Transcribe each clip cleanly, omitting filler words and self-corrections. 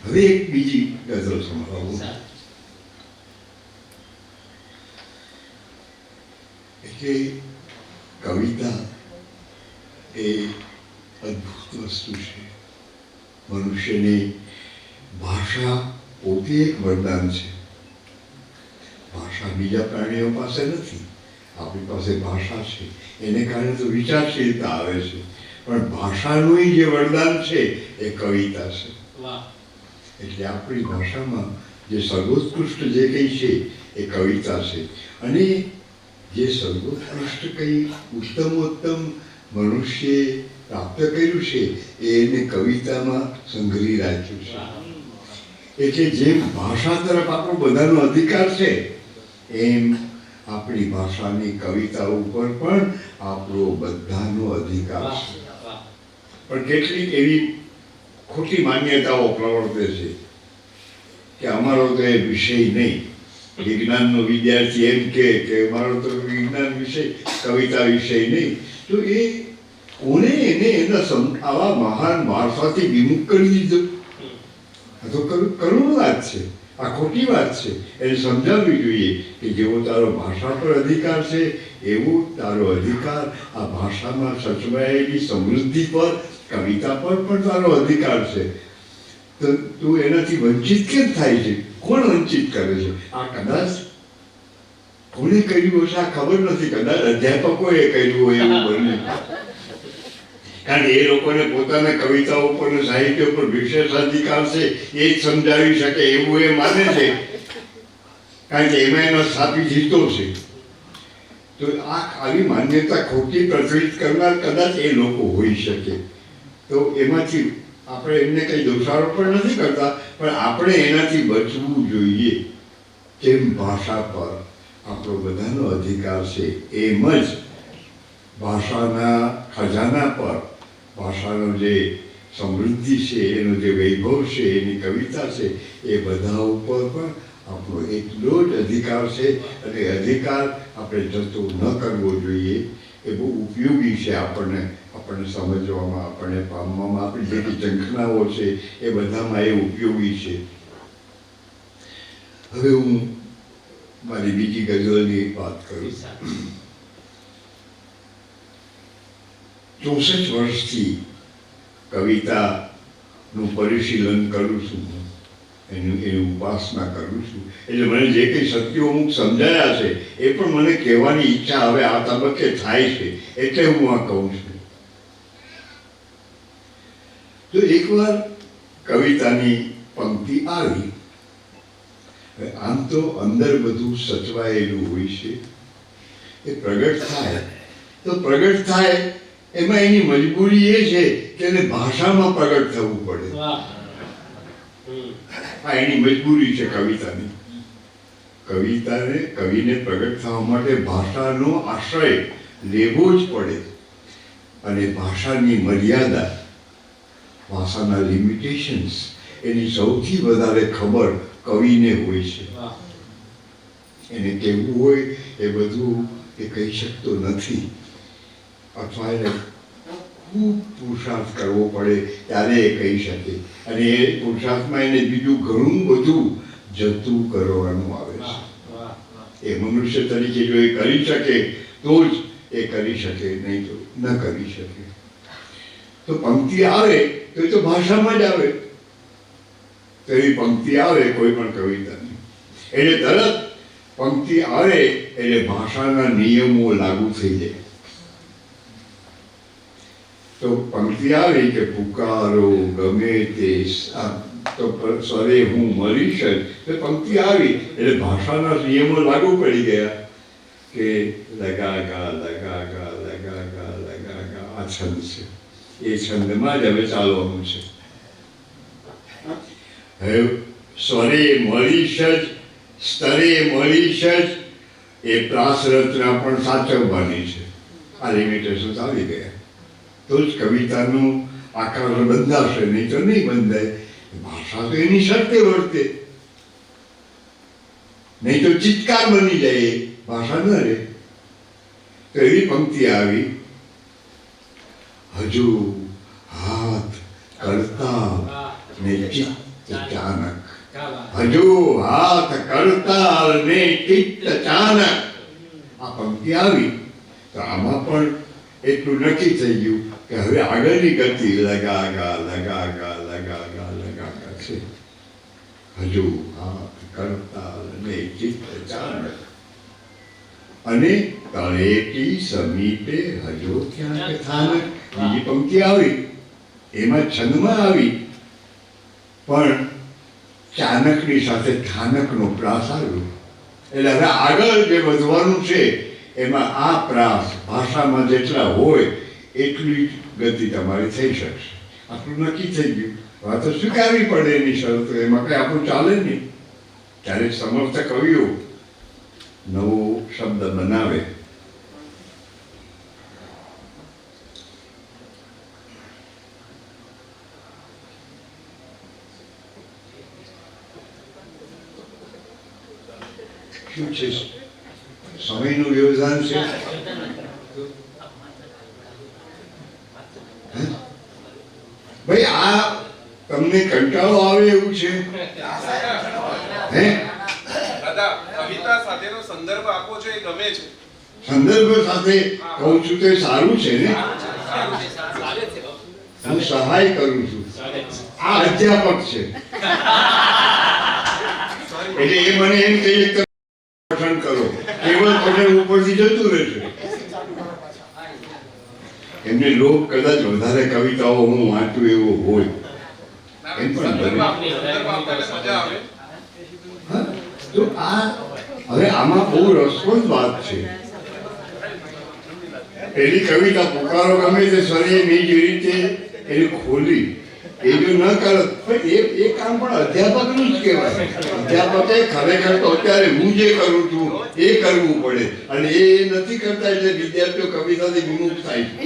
હવે એક બીજી ગઝલ સંભળાવું. એટલે કવિતા એ અદ્ભુત વસ્તુ છે. મનુષ્યની ભાષા પોતે એક વરદાન છે. ભાષા બીજા પ્રાણીઓ પાસે નથી. આપણી પાસે ભાષા છે, એને કારણે તો વિચારશીલતા આવે છે. પણ ભાષાનું જે વરદાન છે એ કવિતા છે. એટલે આપણી ભાષામાં જે સર્વોત્કૃષ્ટ જે કંઈ છે એ કવિતા છે. અને જે સર્વોત્કૃષ્ટ કંઈ ઉત્તમોત્તમ મનુષ્યે પ્રાપ્ત કર્યું છે એને કવિતામાં સંગ્રહી રાખ્યું છે. એટલે જેમ ભાષા તરફ આપણો બધાનો અધિકાર છે, એમ આપણી ભાષાની કવિતા ઉપર પણ આપણો બધાનો અધિકાર છે. પણ કેટલીક એવી ખોટી માન્યતાઓ પ્રવર્તે છે કે અમારો તો એ વિષય નહીં. વિજ્ઞાનનો વિદ્યાર્થી એમ કે અમારો તો વિજ્ઞાન વિષય, કવિતા વિષય નહીં. તો એ કોને એને એના આવા મહાન વારસાથી વિમુખ કરી દીધો? આ તો કરુણ વાત છે, આ ખોટી વાત છે. એને સમજાવવી જોઈએ કે જેવો તારો ભાષા પર અધિકાર છે એવો તારો અધિકાર આ ભાષામાં સચવાયેલી સમૃદ્ધિ પર, કવિતા પર પણ તારો અધિકાર છે. તો તું એનાથી વંચિત કેમ થાય છે? કોણ વંચિત કરે છે? આ કદાચ કોને કર્યું હશે આ ખબર નથી. કદાચ અધ્યાપકોએ કર્યું હોય એવું બને. કારણ કે એ લોકોને પોતાના કવિતાઓ ઉપર, સાહિત્ય ઉપર વિશેષ અધિકાર છે એ જ સમજાવી શકે એવું એ માને છે. કારણ કે એમાં એનો સ્થાપિત હિતો છે. તો આ આવી માન્યતા ખોટી પ્રચલિત કરનાર કદાચ એ લોકો હોઈ શકે. તો એમાંથી આપણે એમને કંઈ દોષારોપણ નથી કરતા, પણ આપણે એનાથી બચવું જોઈએ. જેમ ભાષા પર આપણો બધાનો અધિકાર છે, એમ જ ભાષાના ખજાના પર, ભાષાનો જે સમૃદ્ધિ છે, એનો જે વૈભવ છે, એની કવિતા છે, એ બધા ઉપર પણ આપણો એટલો જ અધિકાર છે. અને અધિકાર આપણે જતો ન કરવો જોઈએ. એ બહુ ઉપયોગી છે આપણને સમજવામાં, આપણને પામવામાં. આપણી જેટલી ઝંખનાઓ છે એ બધામાં એ ઉપયોગી છે. હવે હું મારી બીજી ગઝલની વાત કરું. 64 વર્ષથી કવિતાનું પરિશીલન કરું છું, એની ઉપાસના કરું છું. એટલે મને જે કંઈ સત્યો અમુક સમજાયા છે એ પણ મને કહેવાની ઈચ્છા હવે આ તબક્કે થાય છે, એટલે હું આ કહું છું. તો એકવાર કવિતાની પંક્તિ આવી. આમ તો અંદર બધું સચવાયેલું હોય છે, એ પ્રગટ થાય તો પ્રગટ થાય. એમાં એની મજબૂરી એ છે કે એને ભાષામાં પ્રગટ થવું પડે. આ એની મજબૂરી છે કવિતાની. કવિને પ્રગટ થવા માટે ભાષાનો આશ્રય લેવો જ પડે. અને ભાષાની મર્યાદા, ભાષાના લિમિટેશન્સ, એની સૌથી વધારે ખબર કવિને હોય છે. એને કહેવું હોય એ બધું એ કહી શકતો નથી, અથવા એને ખૂબ પુરુષાર્થ કરવો પડે ત્યારે એ કહી શકે. અને એ પુરુષાર્થમાં એને બીજું ઘણું બધું જતું કરવાનું આવે છે. એ મનુષ્ય તરીકે જો એ કરી શકે તો જ એ કરી શકે, નહીં તો ન કરી શકે. તો પંક્તિ આવે તો એ તો ભાષામાં જ આવે. તો એવી પંક્તિ આવે કોઈ પણ કવિતાની, એટલે તરત પંક્તિ આવે એટલે ભાષાના નિયમો લાગુ થઈ જાય. તો પંક્તિ આવી કે પુકારો ગમે તે, તો સ્વરે હું મરીશ જ. તો પંક્તિ આવી એટલે ભાષાના નિયમો લાગુ પડી ગયા કે લગા ગા લગા ગા લગા ગા લગા ગા. આ છંદ છે, એ છંદમાં જ હવે ચાલવાનું છે. હવે સ્વરે મળીશ જ, સ્તરે મળીશ જ, એ પ્રાસ રચના પણ સાચવવાની છે. આ લિમિટેશન આવી ગયા તો જ કવિતાનું આકાર બંધાશે, નહીં તો નહીં બંધાય. ભાષા તો એની શરતે વર્તે, નહીં તો ચિત્કાર બની જાય, ભાષા ન રહે. તો એવી પંક્તિ આવી, હજુ હાથ કરતા ને ચિત્ત ચાનક. હજુ હાથ કરતા ને ચિત્ત ચાનક. આ પંક્તિ આવી તો આમાં પણ એટલું નક્કી થઈ ગયું કે હવે આગળની ગતિ લગાગા છે. હજુ હાથ કરતા ને ચિત્ત ચાનક. અને તળેટી સમીપે હજુ ક્યાંક થાનક. બીજી પંક્તિ આવી એમાં છંદમાં આવી પણ ચાનકની સાથે થાનકનો પ્રાસ આવ્યો. એટલે હવે આગળ જે વધવાનું છે એમાં આ પ્રાસ ભાષામાં જેટલા હોય એટલી ગતિ તમારી થઈ શકશે. આપણું નક્કી થઈ ગયું. વાત તો સ્વીકારવી પડે એની શરતો, એમાં કંઈ આપણું ચાલે નહીં. ત્યારે સમર્થ કવિઓ નવો શબ્દ બનાવે. શું છે? સમયનું વ્યવધાન છે. ભાઈ આ તમને કંટાળો આવે એવું છે? હે દાદા, કવિતા સાથેનો સંદર્ભ આપો છો એ ગમે છે. સંદર્ભ સાથે કહું છું તો એ સારું છે ને. હું સહાય કરું છું. આ અધ્યાપક છે એટલે એ મને એમ કહીએ કે પઠન કરો. કેવલ પઠન ઉપરથી જતું રહેશે. એમને લોક કદાચ વધારે કવિતાઓ હું વાંચું એવો હોય એમ પણ સંદર્ભ આપવાને મજા આવે. તો આ હવે આમાં બહુ રસપ્રદ વાત છે. પેલી કવિતા પુકારો ગમે તે સ્વરે મેં જે રીતે એને ખોલી એ જો ન કરત એ કામ પણ અધ્યાપકનું જ કહેવાય. અધ્યાપકે ખરેખર તો અત્યારે હું જે કરું છું એ કરવું પડે અને એ નથી કરતા એટલે વિદ્યાર્થીઓ કવિતાથી વિમુખ થાય છે.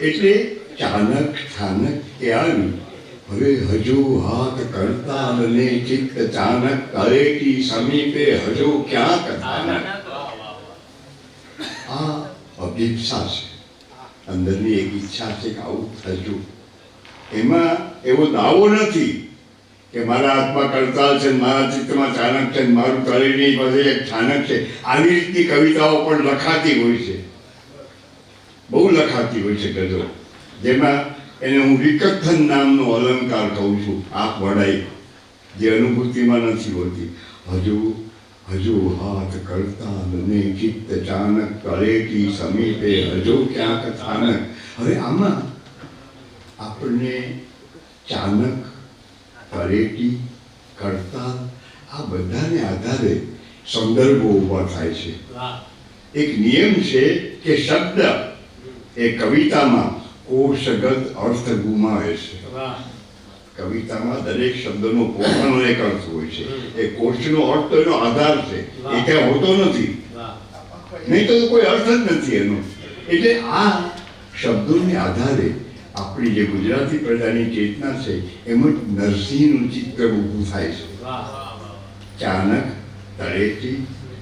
એટલે ચાનક થાનક એ આવ્યું. હવે હજુ હાથ કરતા અને ચિત્ત ચાનક તળેટી સમીપે હજુ ક્યાંક થાનક. આ અભિપ્સા છે, અંદરની એક ઈચ્છા છે કે આવું થયું. એમાં એવો દાવો નથી કે મારા હાથમાં કરતાલ છે, મારા ચિત્તમાં ચાનક છે, મારું તળેટી પાસે એક છાનક છે. આવી રીતની કવિતાઓ પણ લખાતી હોય છે, બહુ લખાતી હોય છે ગઝલો. જેમાં એને હું વિકથન નામનો અલંકાર કહું છું. આંખ વડાઈ જે અનુભૂતિમાં નથી હોતી. હજુ હાથ કરતા ને ચિત્ત ચાનક તળેટી સમીપે હજુ ક્યાંક થાનક. હવે આમાં આપણને ચાનક, તળેટી, કરતા આ બધાને આધારે સંદર્ભો ઊભા થાય છે. એક નિયમ છે કે શબ્દ એ કવિતામાં કોષગત અર્થ ગુમાવે છે. કવિતામાં દરેક શબ્દનો પોતાનો એક અર્થ હોય છે. એ કોષનો અર્થ તો એનો આધાર છે, એ ક્યાં હોતો નથી. નહીં તો કોઈ અર્થ જ નથી એનો. એટલે આ શબ્દોને આધારે આપણી જે ગુજરાતી પ્રજાની ચેતના છે એમાં નરસિંહનું ચિત્ર ઊભું થાય છે. ચાનક, તળેટી,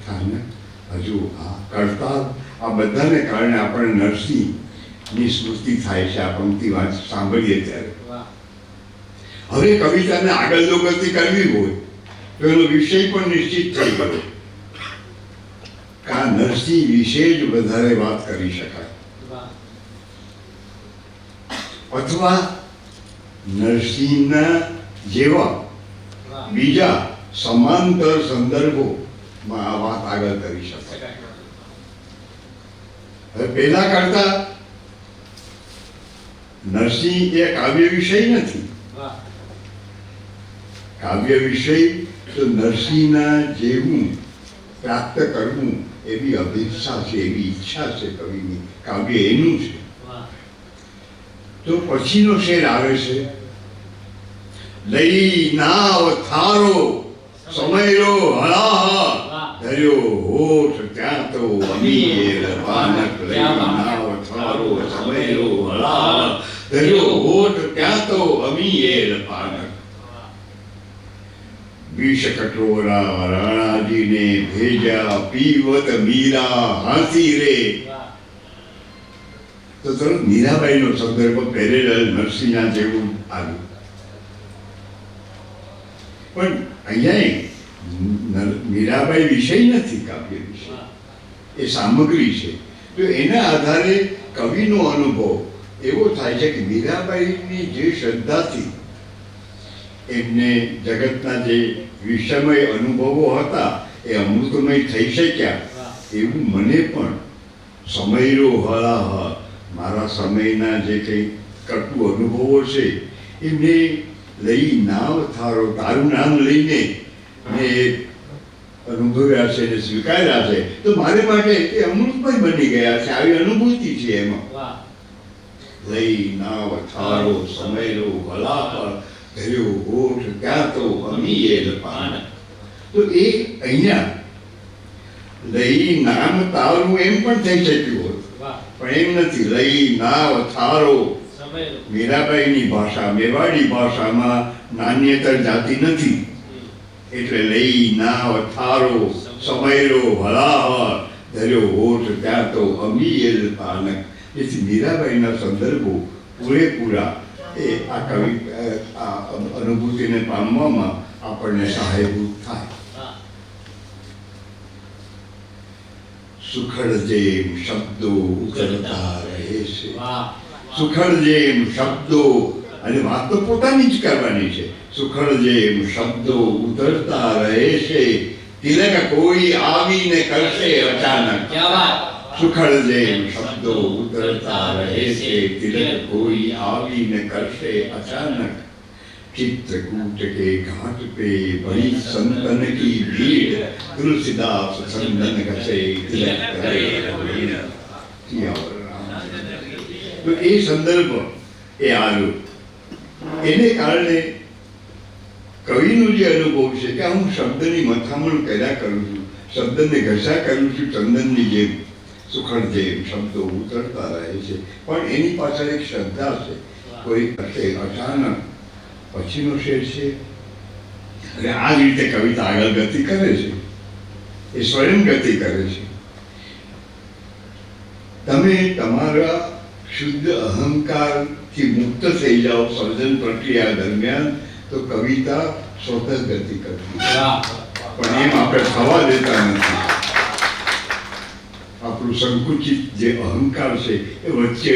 થાનક, હજુ આ કરતાલ, આ બધાને કારણે આપણને નરસિંહની સ્મૃતિ થાય છે આ પંક્તિ સાંભળીએ ત્યારે. હવે કવિતાને આગળ જો ગતિ કરવી હોય તો એનો વિષય પણ નિશ્ચિત થઈ ગયો. આ નરસિંહ વિશે જ વધારે વાત કરી શકાય, અથવા નરસિંહના જેવા બીજા સમાંતર સંદર્ભોમાં આ વાત આગળ કરી શકાય. હવે પહેલા કરતા નરસિંહ એ કાવ્ય વિષય નથી. કાવ્ય વિષય તો નરસિંહના જેવું પ્રાપ્ત કરવું એવી અભિપ્સા છે, એવી ઈચ્છા છે કવિની. કાવ્ય એનું છે. તો પછીનો શેર આવે છે, લઈ નાવ થારો સમયરો હળાહ ધર્યો હોઠ ત્યાં તો અમીર પાનક. લઈ નાવ થારો સમયરો હળાહ ધર્યો હોઠ ત્યાં તો અમીર પાનક. વિષ વિષ કટોરા રાણાજીને ભેજા પીવત મીરા હાંસી રે. તો તરત મીરાબાઈનો સંદર્ભ પેરેલલ નરસિંહા જેવું આવ્યું. પણ અહીંયા મીરાબાઈ વિષય નથી, કાવ્ય વિષય એ સામગ્રી છે. તો એના આધારે કવિનો અનુભવ એવો થાય છે કે મીરાબાઈની જે શ્રદ્ધાથી એમને જગતના જે વિષમય અનુભવો હતા એ અમૃતમય થઈ શક્યા, એવું મને પણ સમયરો હળાહ મારા સમયના જે કંઈ કટુ અનુભવો છે એમને લઈ નાવ થારો, તારું નામ લઈને મેં અનુભવ્યા છે ને સ્વીકાર્યા છે. તો મારે માટે એ અમૃતમય બની ગયા છે. આવી અનુભૂતિ છે એમાં. લઈ નાવ થારો સમયરો હળાહ ધર્યો હોઠ ત્યાં તો અમીએ પાન. તો એ અહીંયા લઈ નામ તારું એમ પણ થઈ શક્યું હોત, પણ એમ નથી. લઈ નાવ થારો મીરાબાઈની ભાષા, મેવાડી ભાષામાં નાન્યતર જાતિ નથી. એટલે લઈ નાવ થારો સમયરો હળાહ ધર્યો હોઠ ત્યાં તો અમીએ પાન. એથી મીરાબાઈના સંદર્ભો પૂરેપૂરા એ આ કવિ આ અનુભૂતિને પામવામાં આપણને સહાયભૂત થાય. સુખડ જેમ શબ્દો ઉતરતા રહે છે. સુખડ જેમ શબ્દો, અને વાત તો પોતાની જ કરવાની છે. સુખડ જેમ શબ્દો ઉતરતા રહે છે, તિલક કોઈ આવીને કરશે અચાનક. સુખડ જેમ શબ્દો ઉતરતા રહે છે, તિલક કોઈ આવીને કરશે અચાનક. चित्रकूट के घाट पे बड़ी संतन की भीड़, तुलसीदास चंदन घसे तिलक करे रघुवीर. तो ये संदर्भ એ આવ્યો. એને કારણે કવિનો જે અનુભવ છે કે હું શબ્દની મથામણ કર્યા કરું છું, શબ્દને ઘસા કરું છું ચંદનની જેમ. સુખડ જેમ શબ્દો ઉતરતા રહે છે, પણ એની પાછળ એક શ્રદ્ધા છે. કોઈ કરશે અચાનક પછીનો શેર છે. અને આ રીતે કવિતા આગળ ગતિ કરે છે, એ સ્વયં ગતિ કરે છે. તમે તમારા શુદ્ધ અહંકારથી મુક્ત થઈ જાઓ સર્જન પ્રક્રિયા દરમિયાન, તો કવિતા સ્વતઃ ગતિ કરતી. પણ એમ આપણે થવા દેતા નથી. આપણું સંકુચિત જે અહંકાર છે એ વચ્ચે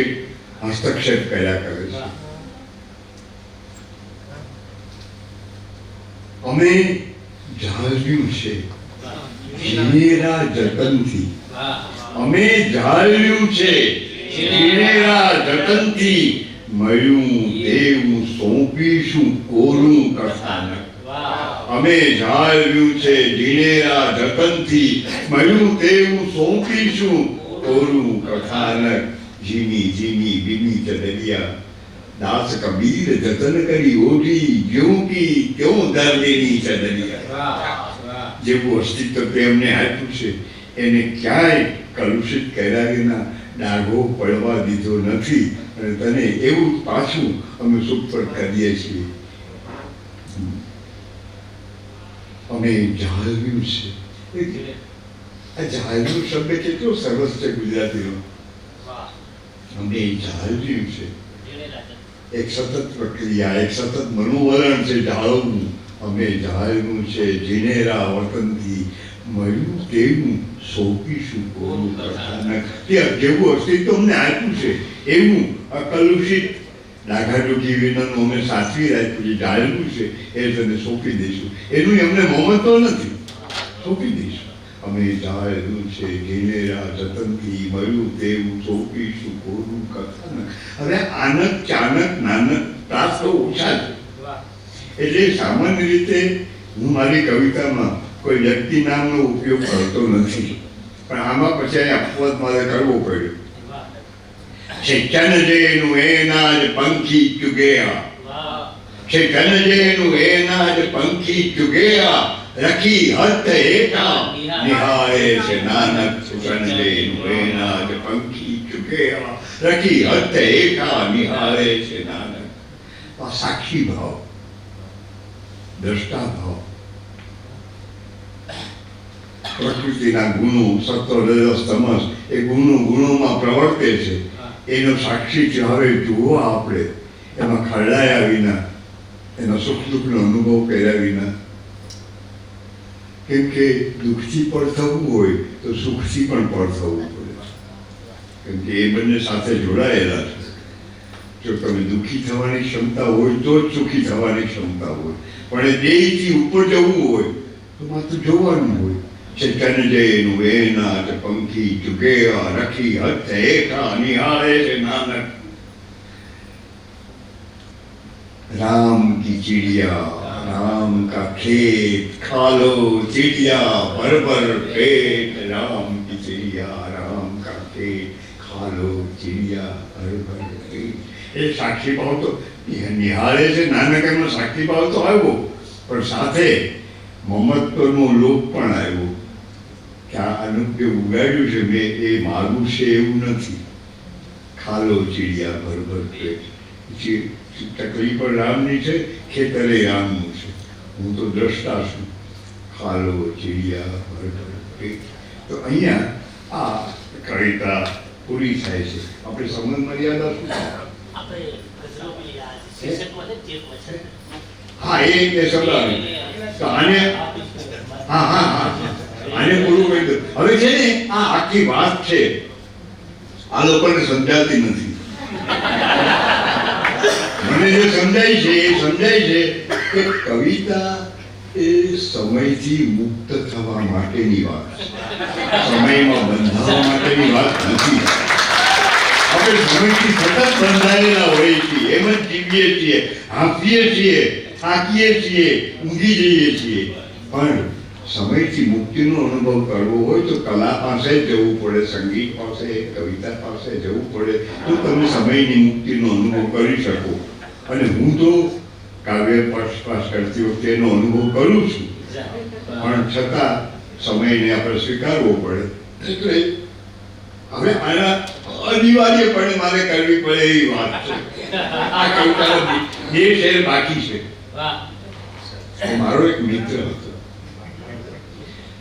હસ્તક્ષેપ કર્યા કરે છે. અમે જાળવ્યું છે ઝીણેરા જતનથી. અમે જાળવ્યું છે ઝીણેરા જતનથી, મળ્યું તેવું સોંપીશું કોરું કથાનક. અમે જાળવ્યું છે ઝીણેરા જતનથી, મળ્યું તેવું સોંપીશું કોરું કથાનક. ઝીણી ઝીણી બીની ચદરિયા, દાસ કબીર જતન કરી ઓઢી, જ્યું કી ત્યું દર્દીની ચદરિયા. જેવું અસ્તિત્વ તેમને આપ્યું છે એને ક્યાંય કલુષિત કર્યા વિના ડાઘો પડવા દીધો નથી. અને તને એવું પાછું અમે સુપ્રત કરીએ છીએ. અમે જાળવ્યું છે. આ જાળવ્યું શબ્દ કેટલો સરસ છે ગુજરાતીનો. અમે જાળવ્યું છે. એક સતત પ્રક્રિયા, એક સતત મનોવરણ છે જાળવવું. અમે જાળવ્યું છે ઝીણેરા વતનથી, મળ્યું તેવું સોંપીશું કોરું કથાનક. જેવું અસ્તિત્વ અમને આપ્યું છે એવું અકલુષિત ડાઘાડુઘી વિનાનું અમે સાચવી રાખ્યું છે, જાળવ્યું છે, એ તને સોંપી દઈશું. એનું અમને મમત્વ નથી, સોંપી દઈશું. અમે જાળવ્યું છે ઝીણેરા જતનથી, મળ્યું તેવું સોંપીશું કોરું કથાનક. હવે આનક ચાનક નાનક ત્રાસ તો ઓછા છે. એટલે સામાન્ય રીતે હું મારી કવિતામાં કોઈ વ્યક્તિ નામનો ઉપયોગ કરતો નથી, પણ આમાં પછી અપવાદ મારે કરવો પડ્યો. શિક્ષણ જેનું એના જ પંખી ચુગ્યા, શિક્ષણ જેનું એના જ પંખી ચુગ્યા, રખી હત એકા નિહાળે છે નાનક. શિક્ષણ જેનું એના જ પંખી ચુગ્યા, રખી હત એકા નિહાળે છે નાનક. આ સાક્ષી ભાવ, દ્રષ્ટા ભાવ, પ્રકૃતિના ગુણો સત્વ રજસ તમસ એ ગુણોમાં પ્રવર્તે છે એનો સાક્ષી છે. હવે જુઓ આપણે એમાં ખરડાયા વિના, એનો સુખ દુઃખનો અનુભવ કર્યા વિના, કેમ કે દુઃખથી પણ થવું હોય તો સુખથી પણ થવું પડે, કેમ કે એ બંને સાથે જોડાયેલા છે. જો તમે દુઃખી થવાની ક્ષમતા હોય તો જ સુખી થવાની ક્ષમતા હોય, પણ એ દેહથી ઉપર જવું હોય તો માત્ર જોવાનું હોય. ચેતન જયનું એના જ પંખી ચુકેવા રખી હત એકા નિહાળે છે નાનક. राम की चिड़िया राम का खेत खा लो चिड़िया भर भर पेट. राम की चिड़िया राम का खेत खा लो चिड़िया भर भर पेट. એ સાક્ષી ભાવ તો નિહાળે છે નાનક, એમાં સાક્ષી ભાવ તો આવ્યો, પણ સાથે મમત્વનો લોક પણ આવ્યો કે આ અનુપ જે ઉગાડ્યું છે મેં એ મારું છે એવું નથી. ખાલો ચીડિયા ભર ભર પેટ. તકલીફ પણ રામની છે, ખેતરે રામનું છે, હું તો દ્રષ્ટા છું. ખાલો ચીડિયા ભર ભર પેટ. તો અહીંયા આ કવિતા પૂરી થાય છે. આપણે સંબંધ મર્યાદા શું છે? હા એ સમજાવે તો આને આને પૂરું કહી દો. હવે છે ને આ આખી વાત છે આ લોકોને સમજાતી નથી. મને જે સમજાય છે એ સમજાય છે કે કવિતા એ સમયથી મુક્ત થવા માટેની વાત છે, સમયમાં બંધાવા માટેની વાત નથી. આપણે સમયથી સતત બંધાયેલા હોઈએ છીએ, એમ જ જીવીએ છીએ, હાંફીએ છીએ, થાકીએ છીએ, ઊંઘી જઈએ છીએ. પણ સમયથી મુક્તિનો અનુભવ કરવો હોય તો કલા પાસે જવું પડે, સંગીત પાસે, કવિતા પાસે જવું પડે, તો તમે સમયની મુક્તિનો અનુભવ કરી શકો. અને હું તો કાવ્ય પાસ કરતી વખતે એનો અનુભવ કરું છું, પણ છતાં સમયને આપણે સ્વીકારવો પડે. એટલે હવે આના અનિવાર્યપણે મારે કરવી પડે એવી વાત છે. આ કવિતાનો બે શેર બાકી છે. મારો એક મિત્ર હતો,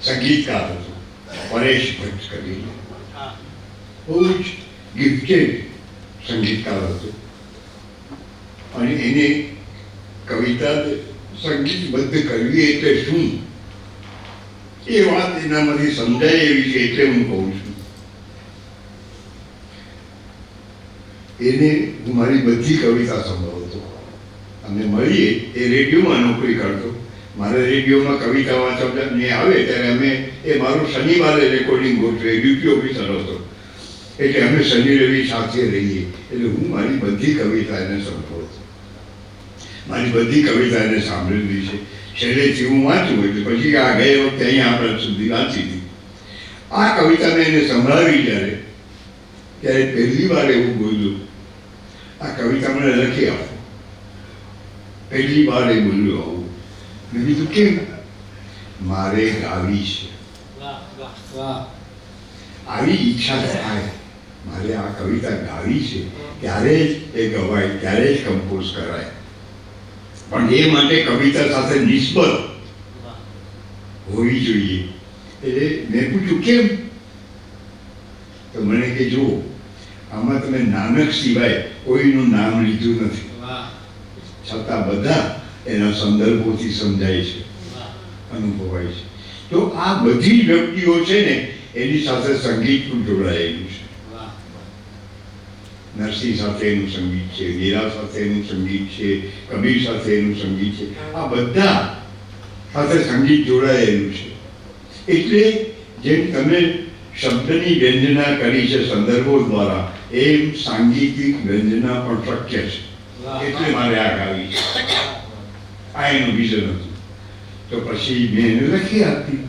સંગીતકાર હતો, પરેશ ભટ્ટ કરીને, બહુ જ ગિફ્ટેડ સંગીતકાર હતો. અને એને કવિતા સંગીતબદ્ધ કરવી એટલે શું એ વાત એનામાંથી સમજાય એવી છે, એટલે હું કહું છું. એને હું મારી બધી કવિતા સંભળાવતો. અમે મળીએ, એ રેડિયોમાં નોકરી કરતો. મારે રેડિયોમાં કવિતા વાંચવાની આવે ત્યારે અમે એ મારું શનિવારે રેકોર્ડિંગ ગોઠવે, ડ્યુટી ઓફિસર હતો, એટલે અમે શનિ રવિ સાથે રહીએ. એટલે હું મારી બધી કવિતા એને સંભળાવતો, મારી બધી કવિતા એને સાંભળેલી છે. છેલ્લેથી હું વાંચું એટલે પછી આ ગયે વખતે અહીંયા આપણા સુધી વાંચી હતી. આ કવિતા મેં એને સંભળાવી જ્યારે, ત્યારે પહેલી વાર એવું બોલ્યું, આ કવિતા મને લખી આપો. પહેલી વાર એ બોલ્યું આવું. મેં કીધું કેમ? મારે ગાવી છે, આવી ઈચ્છા થાય, મારે આ કવિતા ગાવી છે, ત્યારે જ એ ગવાય, ત્યારે જ કમ્પોઝ કરાય. પણ એ માટે કવિતા સાથે નિસ્બત હોવી જોઈએ. એટલે મેં પૂછ્યું કેમ? તો મને કે જુઓ, આમાં તમે નાનક સિવાય કોઈનું નામ લીધું નથી, છતાં બધા એના સંદર્ભોથી સમજાય છે, અનુભવાય છે. તો આ બધી વ્યક્તિઓ છે ને એની સાથે સંગીત પણ જોડાયેલું છે. નરસિંહ સાથેનું સંગીત છે, વીરા સાથેનું સંગીત છે, કબીર સાથેનું સંગીત છે. આ બધા સાથે સંગીત જોડાયેલું છે. એટલે જેમ તમે શબ્દની વ્યંજના કરી છે સંદર્ભો દ્વારા, એમ સાંગીતિક વ્યંજના પણ શક્ય છે. એટલે મારે આ ગાવી છે. આ એનું વિઝન હતું. તો પછી મેં એને લખી આપી.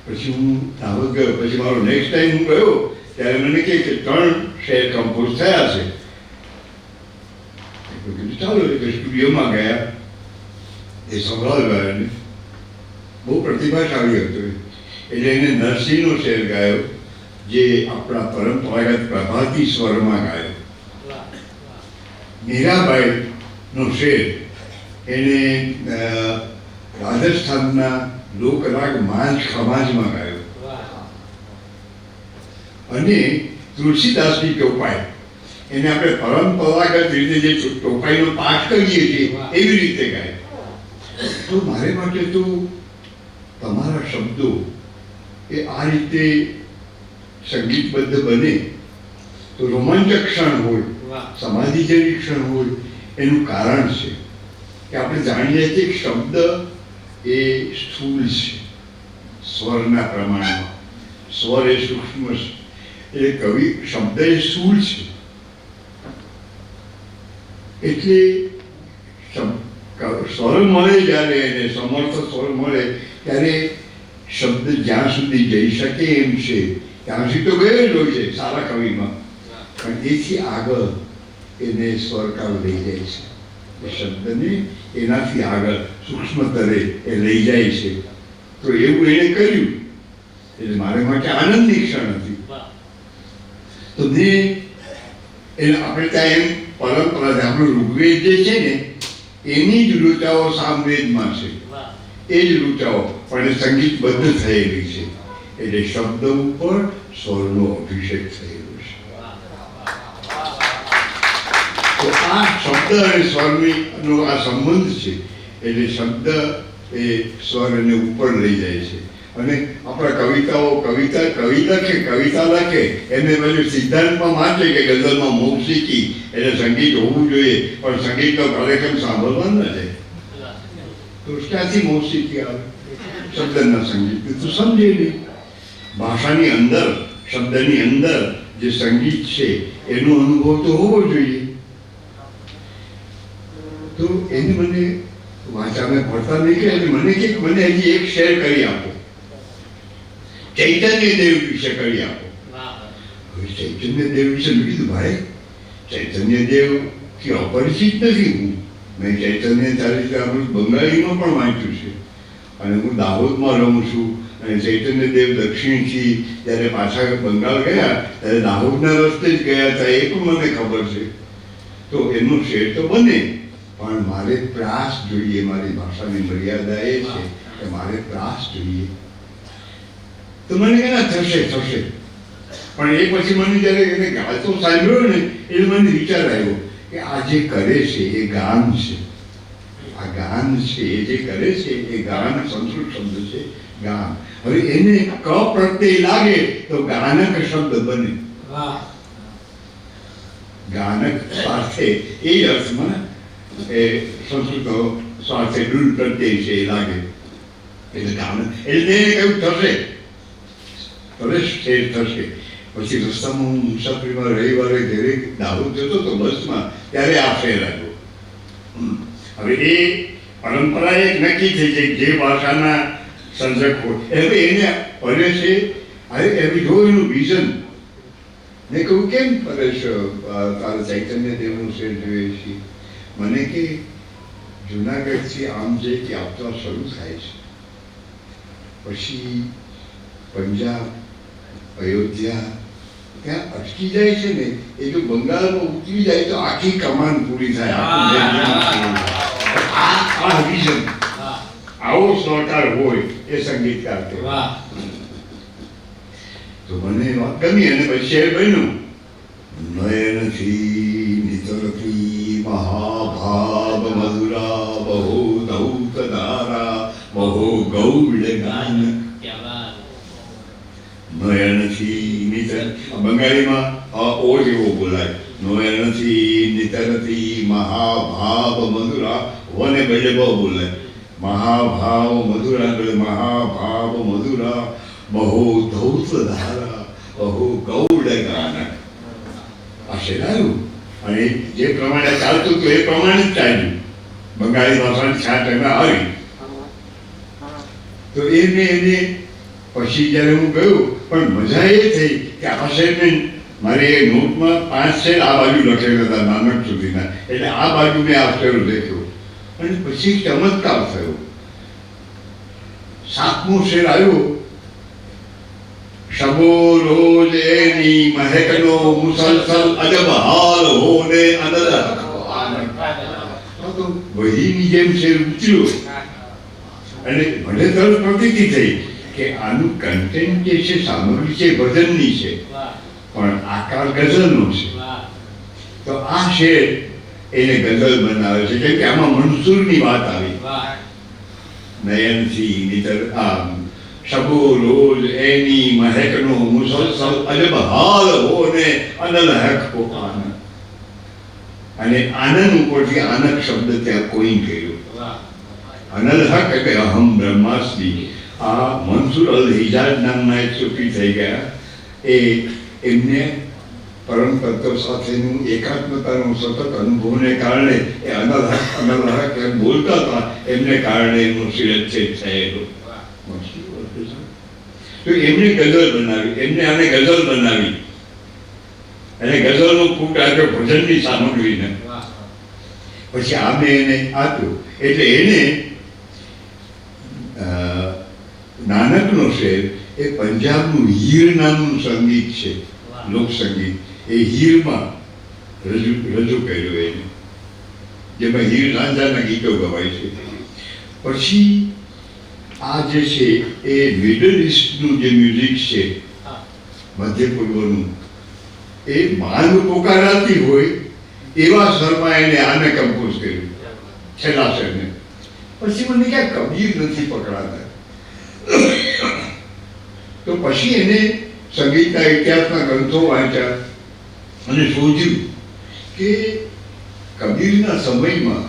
પછી હું દાહોદ ગયો. પછી મારો નેક્સ્ટ ટાઈમ હું ગયો ત્યારે મને કહે કે 3 શેર કમ્પોઝ થયા છે. ચાલો એટલે સ્ટુડિયોમાં ગયા, એ સંભળાવ્યા એને. બહુ પ્રતિભાશાળી હતો. એટલે એને નરસિંહનો શેર ગાયો, જે આપણા પરંપરાગત પ્રભાતી સ્વરમાં ગાયો. મીરાબાઈનો શેર એને રાજસ્થાનના લોકરાગ માંજ ખમાજમાં ગાયો. અને તુલસીદાસની ચોપાઈ એને આપણે પરંપરાગત રીતે જે ચોપાઈનો પાઠ કરીએ છીએ એવી રીતે ગાય. તો મારે માટે તો તમારા શબ્દો એ આ રીતે સંગીતબદ્ધ બને તો રોમાંચક ક્ષણ હોય, સમાધિજનક ક્ષણ હોય. એનું કારણ છે કે આપણે જાણીએ છીએ કે શબ્દ એ સ્થૂળ છે સ્વરના પ્રમાણમાં, સ્વર એ સૂક્ષ્મ છે. એટલે કવિ શબ્દ એ સ્થૂળ છે એટલે સ્વર મળે જ્યારે એને સમર્થ સ્વર મળે ત્યારે શબ્દ જ્યાં સુધી જઈ શકે એમ છે ત્યાં સુધી તો ગયેલો છે સારા કવિમાં, પણ એથી આગળ એને સ્વરકાળ લઈ જાય છે. એ શબ્દને એનાથી આગળ સૂક્ષ્મતરે એ લઈ જાય છે. તો એવું એણે કર્યું એટલે મારે માટે આનંદની ક્ષણ હતી. તો મેં એને આપણે ત્યાં એમ પરંપરા છે, આપણું ઋગ્વેદ જે છે ને એની જ ઋચાઓ સામવેદમાં છે, એ જ ઋચાઓ પણ એ સંગીતબદ્ધ થયેલી છે. એટલે શબ્દ ઉપર સ્વરનો અભિષેક થયેલો છે. તો આ શબ્દ અને સ્વરનો આ સંબંધ છે. એટલે શબ્દ એ સ્વરને ઉપર લઈ જાય છે. અને આપણા કવિતાઓ કવિતા લખે એને બધું સિદ્ધાંતમાં માને કે ગઝલમાં મૌસિકી એટલે સંગીત હોવું જોઈએ, પણ સંગીતનો કાર્યક્રમ સાંભળવા ન જાય તો ક્યાંથી મૌસિકી આવે? શબ્દના સંગીત તો સમજે નહીં. ભાષાની અંદર, શબ્દની અંદર જે સંગીત છે એનો અનુભવ તો હોવો જોઈએ. તો એને મને વાંચા મેં ભણતા નીકળ્યા મને કે મને હજી એક શેર કરી આપો, ચૈતન્ય દેવ વિશે કરી આપો. હવે ચૈતન્ય દેવ વિશે મેં કીધું ભાઈ ચૈતન્ય દેવ કે અપરિચિત નથી હું. મેં ચૈતન્ય ચરિતામૃત બંગાળીમાં પણ વાંચ્યું છે અને હું દાહોદમાં રહું છું અને ચૈતન્ય દેવ દક્ષિણથી જ્યારે પાછા બંગાળ ગયા ત્યારે દાહોદના રસ્તે જ ગયા હતા એ પણ મને ખબર છે. તો એનું શેર તો બને, પણ મારે પ્રાસ જોઈએ. મારી ભાષાની મર્યાદા એ છે કે મારે પ્રાસ જોઈએ. તો મને કે ના થશે થશે, પણ એ પછી મને જ્યારે એને ગાતો સાંભળ્યો ને એટલે મને વિચાર આવ્યો કે આ જે કરે છે એ ગાન છે. આ ગાન છે એ જે કરે છે એ ગાન સંસ્કૃત શબ્દ છે ગાન. હવે એને ક પ્રત્યય લાગે તો ગાનક શબ્દ બને. ગાનક સાથે એ અર્થમાં એ સંસ્કૃત સાથે ડુલ પ્રત્યય છે એ લાગે એટલે ગાન. એટલે એવું થશે હવે શેર થશે. પછી રસ્તામાં હું મુસાફરીમાં રવિવારે ઘરે દાહોદ જતો તો બસમાં ત્યારે આ શેર આવ્યો. હવે એ પરંપરા એક નક્કી થઈ છે જે ભાષાના સર્જક હોય એટલે એને પડે છે. હવે એવી જો એનું વિઝન મેં કહ્યું કેમ પરેશ તારે ચૈતન્ય દેવનું શેર જોઈએ છે? મને કે જુનાગઢથી આમ જે યાત્રા શરૂ થાય છે પછી પંજાબ અયોધ્યા ત્યાં અટકી જાય છે ને એ જો બંગાળમાં ઉતરી જાય તો આખી કમાન પૂરી થાય. આ વિઝન આવો સરકાર હોય એ સંગીતકાર તો મને વાત ગમી અને પછી શેર બન્યું. નયનથી નિતરતી મહાભાવ મધુરા બહુ ધૌત ધારા બહુ ગૌડ ગાન. નયનથી નિતર બંગાળીમાં ઓ જેવો બોલાય. નયનથી નિતરતી મહાભાવ મધુરા વને બજે બહુ બોલાય. મહાભાવ મધુરા એટલે મહાભાવ મધુરા બહુ ધૌત ધારા બહુ ગૌડ ગાન. આ શેરાયું અને જે પ્રમાણે ચાલતું હતું એ પ્રમાણે જ ચાલ્યું. બંગાળી ભાષાની છાટ એમાં આવી તો એને પછી જ્યારે હું ગયો પણ મજા એ થઈ કે આ શેરને મારે એ નોટમાં 5 શેર આ બાજુ લખેલા હતા નાનક સુધીના એટલે આ બાજુ મેં આ શેર લખ્યો અને પછી ચમત્કાર થયો. 7મો શેર આવ્યો. શબો રોજ એની મહેકનો મુસલસલ અજબ હાલ હોને અનદ. તો વહીની જેમ શેર ઉતર્યો અને મને તરત પ્રતીતિ થઈ કે આનું કન્ટેન્ટ જે છે, સામગ્રી છે ભજનની છે, વાહ પણ આકાર ગઝલનો છે. વાહ તો આ શેર એને ગઝલ બનાવે છે, કેમ કે આમાં મંસૂરની વાત આવી. વાહ નયનથી નિતર આમ શબો રોજ એની મહેકનો મુસલસલ અજબ હાલ હો ને અનલહક હો આનંદ. અને આનંદ ઉપરથી આનંદ શબ્દ ત્યાં કોઈન કર્યો. વાહ અનલહક એટલે અહમ બ્રહ્માસ્મિ. આ મનસૂર અલ હિજાજ નામના એક સૂફી થઈ ગયા. એ એમને પરમ તત્વ સાથેનું એકાત્મતાનું સતત અનુભવને કારણે એ અનલહક એમ બોલતા હતા, એમને કારણે એમનો શિરચ્છેદ થયેલો. તો એમને ગઝલ બનાવી, એમને આને ગઝલ બનાવી અને ગઝલનો ફૂટ આપ્યો ભજનની સામગ્રીને. વાહ પછી આમે એને આપ્યું એટલે એને નાનકનો શેર એ પંજાબનું હીર નામનું સંગીત છે, લોકસંગીત. એ હીરમાં રજૂ કર્યું એને, જેમાં હીર રાંઝાના ગીતો ગવાય છે. પછી આ જે છે એ મિડલ ઇસ્ટનું જે મ્યુઝિક છે, મધ્ય પૂર્વનું, એ માંગ પોકારાતી હોય એવા સ્વરમાં એને આને કમ્પોઝ કર્યું, છેલ્લા શેરને. પછી મને ક્યાં કબીર નથી પકડાતા. તો પછી એને સંગીતના ઇતિહાસના ગ્રંથો વાંચ્યા અને શોધ્યું કે કબીરના સમયમાં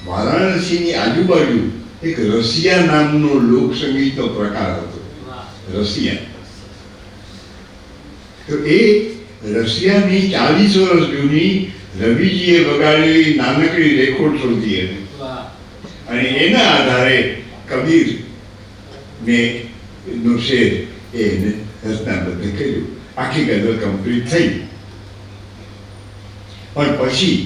વારાણસીની આજુબાજુ એક રસિયા નામનો લોકસંગીતનો પ્રકાર હતો. રસિયા. તો એ રશિયાની 40 વર્ષ જૂની રવિજીએ વગાડેલી નાનકડી રેકોર્ડ શોધી એને, અને એના આધારે કબીર ને નો શેર એને રચનાબદ્ધ કર્યું. આખી ગઝલ કમ્પ્લીટ થઈ. પણ પછી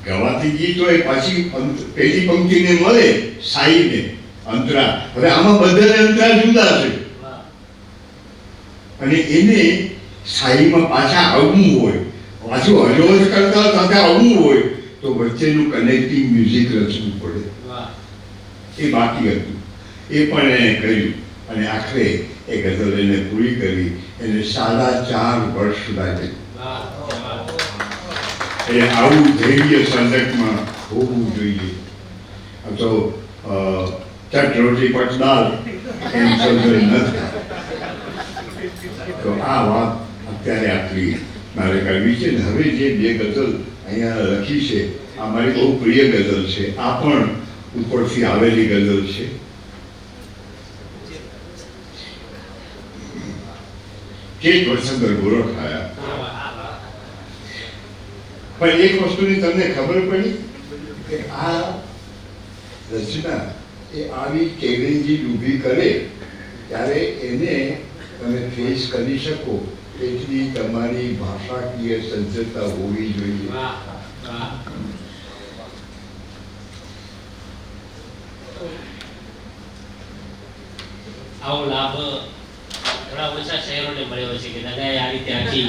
ગવાતી ગીત હોય, પાછી પહેલી પંક્તિને મળે સાઈને અંતરા. હવે આમાં બધાને અંતરા જુદા છે અને એને સાઈમાં પાછા આવવું હોય, પાછું હજોજ કરતા સાથે આવવું હોય, તો વચ્ચેનું કનેક્ટિંગ મ્યુઝિક રચવું પડે. એ બાકી હતું, એ પણ એને કર્યું અને આખરે એ ગઝલ એને પૂરી કરી. એને 4.5 વર્ષ લાગે. એટલે આવું ધૈર્ય સર્જકમાં હોવું જોઈએ. તો ચટ રોટી પટદાર એમ સર્જન ન થાય. તો આ વાત અત્યારે આપણી મારે કરવી છે. ને હવે જે 2 ગઝલ અહીંયા લખી છે, આ મારી બહુ પ્રિય ગઝલ છે. આ પણ ઉપરથી આવેલી ગઝલ છે. ચેત વસંતર ગોરખ આયા. પણ એક વસ્તુની તમને ખબર પડી કે આ રચના એ આવી ચેલેન્જીસ ઊભી કરે ત્યારે એને તમે ફેસ કરી શકો એટલી તમારી ભાષાકીય સજ્જતા હોવી જોઈએ. આવો લાભ ઘણા ઓછા શહેરોને મળ્યો છે કે દાદાએ આ રીતે આખી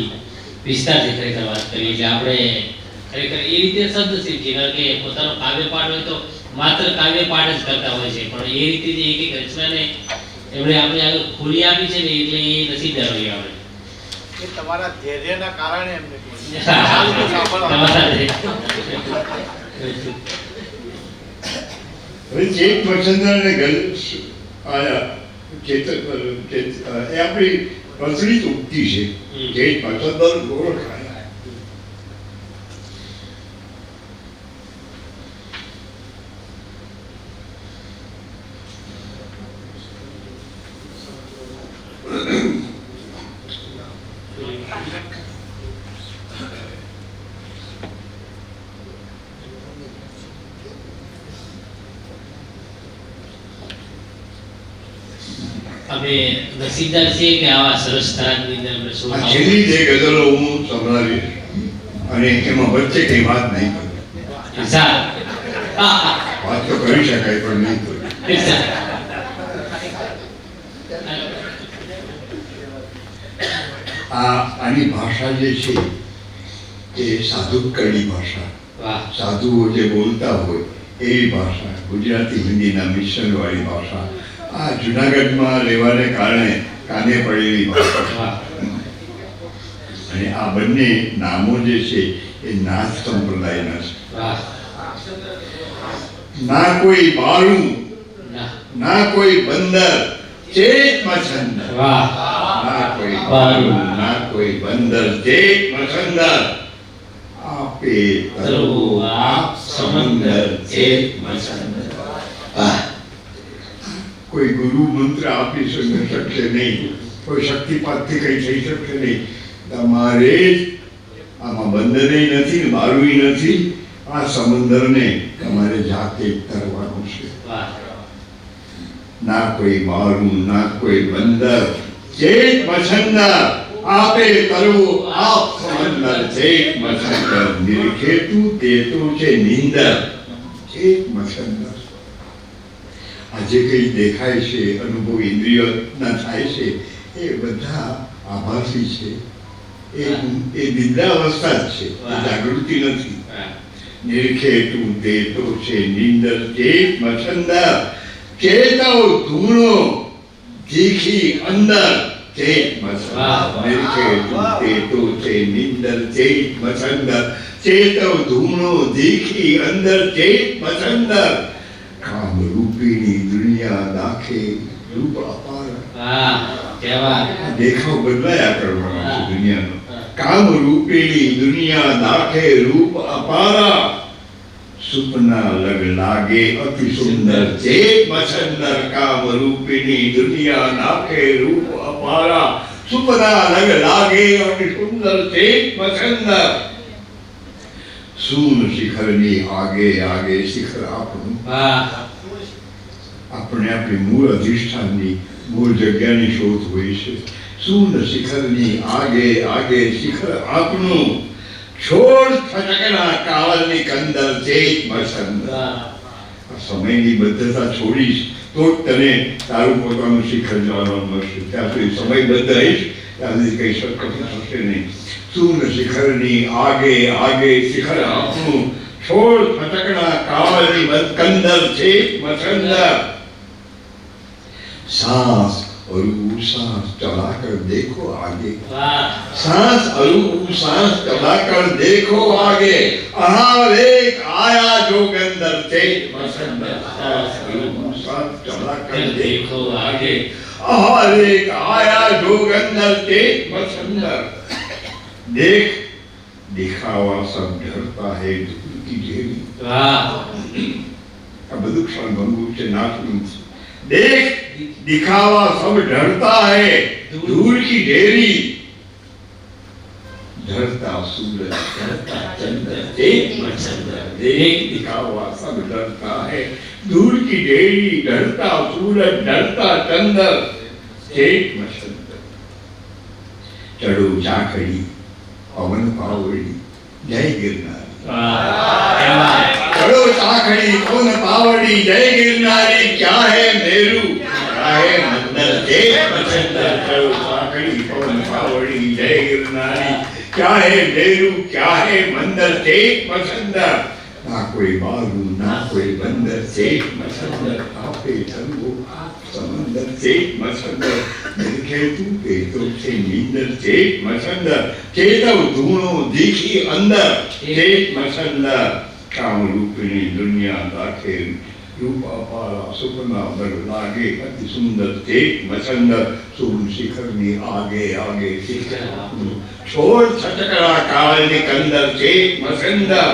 વિસ્તારથી ખરેખર વાત કરી. એટલે આપણે ખરેખર એ રીતે શબ્દશીલ છે, કારણ કે પોતાનો કાવ્ય પાઠ હોય તો માત્ર કાવ્ય પાઠ જ કરતા હોય છે, પણ એ રીતે જે એક એક રચનાને એમણે આપણે આગળ ખોલી આપી છે ને, એટલે એ નસીબદાર હોય આપણે. તમારા ધૈર્યના કારણે એમને હવે ચેત વસંતર ને ગઝલ આયા ચેત એ આપણી પ્રચલિત ઉક્તિ છે. ચેત વસંતર ગોરખ આયા. અમે નસીબદાર છીએ કે આવા સરસ સ્થળની અંદર આપણે આ શ્રોતાઓ છેલ્લી 2 ગઝલો હું સંભળાવીશ અને એમાં વચ્ચે કઈ વાત નહીં કરું. વાત તો કરી શકાય પણ નહીં કરું. આની ભાષા જે છે એ સાધુ કડી ભાષા, સાધુઓ જે બોલતા હોય એવી ભાષા, ગુજરાતી હિન્દીના મિશ્રણવાળી ભાષા. આ જુનાગઢમાં રહેવાને કારણે કાને પડેલી ભાષા. વાહ અને આ બંને નામો જે છે એ નાથ સંપ્રદાયના છે. વાહ ના કોઈ બારું, ના ના કોઈ બંદર, ચેતમાં છંદ. વાહ ના કોઈ બારું, ના કોઈ બંદર, ચેતમાં છંદ. આપે તરવું આપ સમંદર, ચેતમાં છંદ. કોઈ ગુરુ મંત્ર આપી શકશે નહીં, કોઈ શક્તિપાતથી કઈ થઈ શકશે નહીં. તમારે જ આમાં બંદરે નથી, બારુંય નથી. આ સમંદરને તમારે જાતે તરવાનું છે. વાહ ના કોઈ બારું, ના કોઈ બંદર, ચેત મછંદર. આપે તરવું આપ સમંદર, ચેત મછંદર. નિરખેતું તે તો છે નિંદર, ચેત મછંદર. આજે કઈ દેખાય છે, અનુભવ ઇન્દ્રિયોના થાય છે, એ બધા આભાસી છે. એ નિદ્રાવસ્થા જ છે, એ જાગૃતિ નથી. નિરખેતું તે તો છે નિંદર, ચેત મછંદર. ચેતવ ધૂણો દીખી અંદર, ચેત મછંદર. નિરખેતું તે તો છે નિંદર, ચેત મછંદર. ચેતવ ધૂણો દીખી અંદર, ચેત મછંદર. કામ રૂપીની દુનિયા દાખે રૂપ અપાર. વાહ કેવા દેખાવ બદલાયા કરવાનો છે દુનિયાનો. કામ રૂપીની દુનિયા દાખે રૂપ અપારા. સુપના લગ લાગે અતિ સુંદર, ચેત મછંદર. કામ રૂપીની દુનિયા દાખે રૂપ અપારા. સુપના લગ લાગે અતિ સુંદર, ચેત મછંદર. સૂન શિખરની આગે આગે શિખર આપણું. વાહ આપણે આપણી મૂળ અધિષ્ઠાનની, મૂળ જગ્યાની શોધ હોય છે. સૂન શિખરની આગે આગે શિખર આપણું. છોડ ફટકના કાવલની કંદર, ચેત મછંદર. વાહ આ સમયની બદ્ધતા છોડીશ તો જ તને તારું પોતાનું શિખર જવાનું મળશે. ત્યાં સુધી સમયબદ્ધ રહીશ ત્યાં સુધી કઈ શક્તિ થશે નહીં. સૂન શિખરની આગે આગે શિખર આપણું. છોડ ફટકના કાવલની કંદર, ચેત મછંદર. सांस और वो सांस चलाकर देखो आगे. વાહ सांस और वो सांस चलाकर देखो आगे. हर एक आया जोगंदर, चेत मछंदर. सांस और वो सांस चलाकर देखो आगे. हर एक आया जोगंदर, चेत मछंदर. देख दिखावा सब डरता है धूल की ढेरी. વાહ આ બધું ક્ષણભંગુર છે, નાથનું છે. देख दिखावा सब डरता है धूल की ढेरी. डरता सूरज, डरता चंद्र, चेत मछंदर. देख दिखावा सब डरता है धूल की ढेरी. डरता सूरज, डरता चंद्र, चेत मछंदर. चढ़ो चाखड़ी पवन पावड़ी, जय गिरनारी. વાહ કેવા चढ़ो चाखड़ी पवन पावड़ी, जय गिरनारी. क्या है मेरू, क्या है मंदर, चेत मछंदर. चढ़ो चाखड़ी पवन पावड़ी, जय गिरनारी. क्या है मेरू, क्या है मंदर, चेत मछंदर. ना कोई बारू, ना कोई बंदर, चेत मछंदर. आपे ठंगो समंदर, चेत मछंदर. निरखेतु ते तो छे नींदर, चेत मछंदर. चेतव धूणो दीखी अंदर, चेत मछंदर. काम रूपिणी दुनिया दाखे रूप अपारा. सुपना बड़ लागे अति सुंदर, चेत मछंदर. सून शिखરની आगे आगे शिखर આપણું. छोड़ छटकड़ा कावलની कंदर, चेत मछंदर.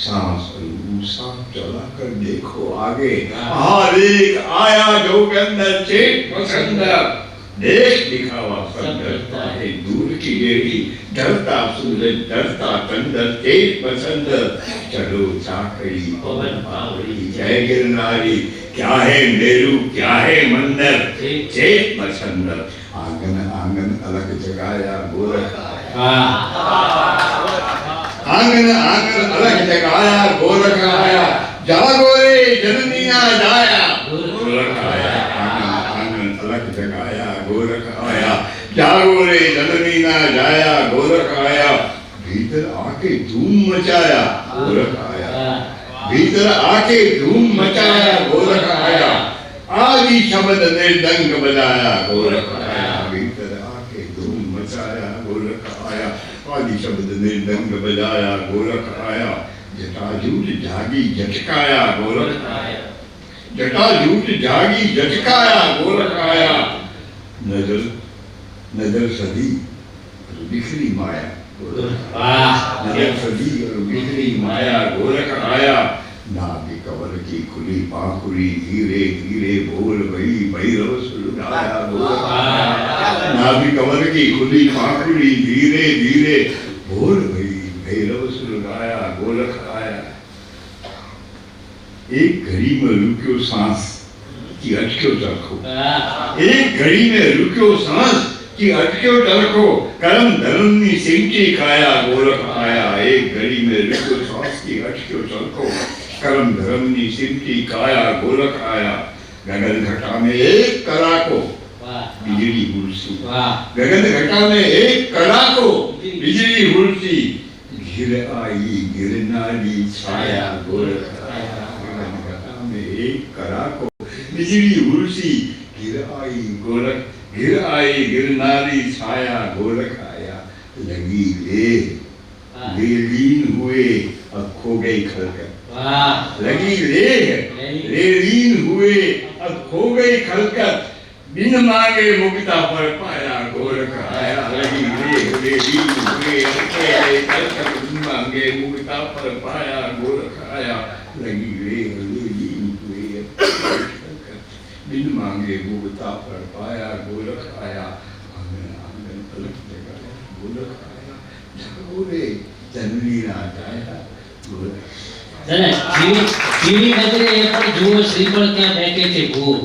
सांस और सांस चलाकर देखो आगे. हर एक आया जोगंदर, चेत मछंदर. देश दिखावा सब डरता है दूर की ढेरी. डरता सूरज, डरता चंद्र, चेत मछंदर. चलो चाकड़ी पवन पावड़ी, जय गिरनारी. क्या है मेरू, क्या है मंदर, चेत मछंदर. आंगन आंगन अलग जगाया गोरख. વાહ आंगन आंगन अलग जगाया गोरख आया. जागो रे जननिया जाया, गोरख आया. आंगन आंगन अलग जगाया गोरख आया. जागो रे जननी ना जाया, गोरख आया. भीतर आके धूम मचाया, गोरख आया. भीतर आके धूम मचाया, गोरख आया. आदि शब्द ने डंग बजाया गोरख आया, भीतर आके धूम मचाया गोरख आया। आदि शब्द ने डंग बजाया गोरख आया, जटाजूट जागी झटकाया गोरख आया, जटाजूट जागी झटकाया गोरख आया। नजर नजर सदी और बिखरी माया गोरख आया, नजर सदी और बिखरी माया गोरख आया। नाभि कमल की खुली पाखुरी धीरे धीरे बोल गई भैरव सुलगाया गोरख आया। नाभि कमल की खुली पाखुरी धीरे धीरे बोल गई भैरव सुलगाया गोरख आया। एक घड़ी में रुक्यो सांस कि अटक्यो चरखो, एक घड़ी में रुक्यो सांस कि अटक्यो चरखो, कर्म धर्म ની સિંચી કાયા ગોરખ આયા। એક ઘડી में रुक्यो सांस कि अटक्यो चरखो, कर्म धर्म ની સિંચી કાયા ગોરખ આયા। गगन घटा में एक कड़ाको बिजली हुलसी, गगन घटा में एक कड़ाको बिजली हुलसी, घिर आई गिरनारी छाया गोरख आया। गगन घटा में एक कड़ाको बिजली हुलसी, घिर आई गिरनारी छाया गोरख आया। लगी ले लीन हुए अब खो गई खलकत, लगी ले लीन हुए अब खो गई खलकत, बिन मांगे मुक्ता पर पाया गोरख आया। लगी ले लीन हुए अब खो गई खलकत, बिन मांगे मुक्ता पर पाया गोरख आया। लगी ले लीन हुए अब खो गई खलकत, बिन मांगे मुक्ता पर पाया गोरख आया। आंगन आंगन पलक जगाया गोरख आया, जागो रे जननी ना जाया गोरख। ઝીણી નજરે એ પણ જુઓ શ્રીફળ ક્યાં ફેંકે છે ભૂવો,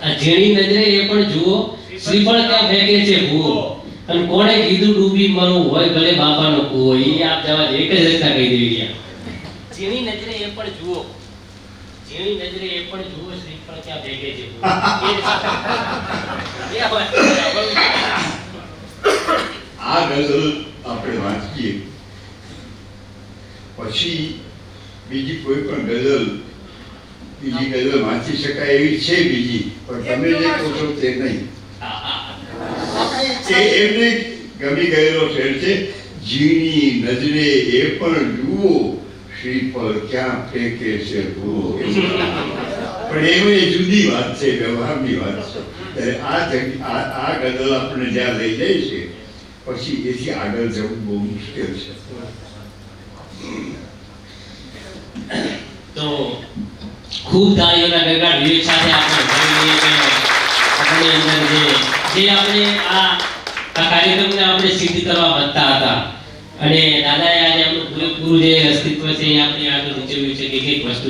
આ ઝીણી નજરે એ પણ જુઓ શ્રીફળ ક્યાં ફેંકે છે ભૂવો, અને કોણે કીધું ડૂબી મરવું હોય ભલે બાપાનો કૂવો, એ આપ જવા એક જ રસ્તા કહી દેવી રહ્યા। ઝીણી નજરે એ પણ જુઓ, ઝીણી નજરે એ પણ જુઓ શ્રીફળ ક્યાં ફેંકે છે ભૂવો। આ ગઝલ આપણે વાંચીએ પછી બીજી કોઈ પણ ગઝલ વાંચી શકાય એવી છે બીજી, પણ તમે જે કહો છો તે નહીં। એ એમને ગમી ગયેલો શેર છે, ઝીણી નજરે એ પણ જુઓ શ્રીફળ ક્યાં ફેંકે છે ભૂવો। પણ એમાં એ જુદી વાત છે, વ્યવહારની વાત છે। ત્યારે આ ગઝલ આપણે જ્યાં લઈ જાય છે પછી એથી આગળ જવું બહુ મુશ્કેલ છે। તો ખૂબ તાળીઓના ગગડાટ વિવેક સાથે આપણે જોઈ લઈએ કે આપણી અંદર જે આપણે આ કાર્યક્રમને આપણે સિદ્ધ કરવા માંગતા હતા, અને દાદાએ આજે આપણું પૂરેપૂરું જે અસ્તિત્વ છે એ આપણે આગળ સૂચવ્યું છે કે એક વસ્તુ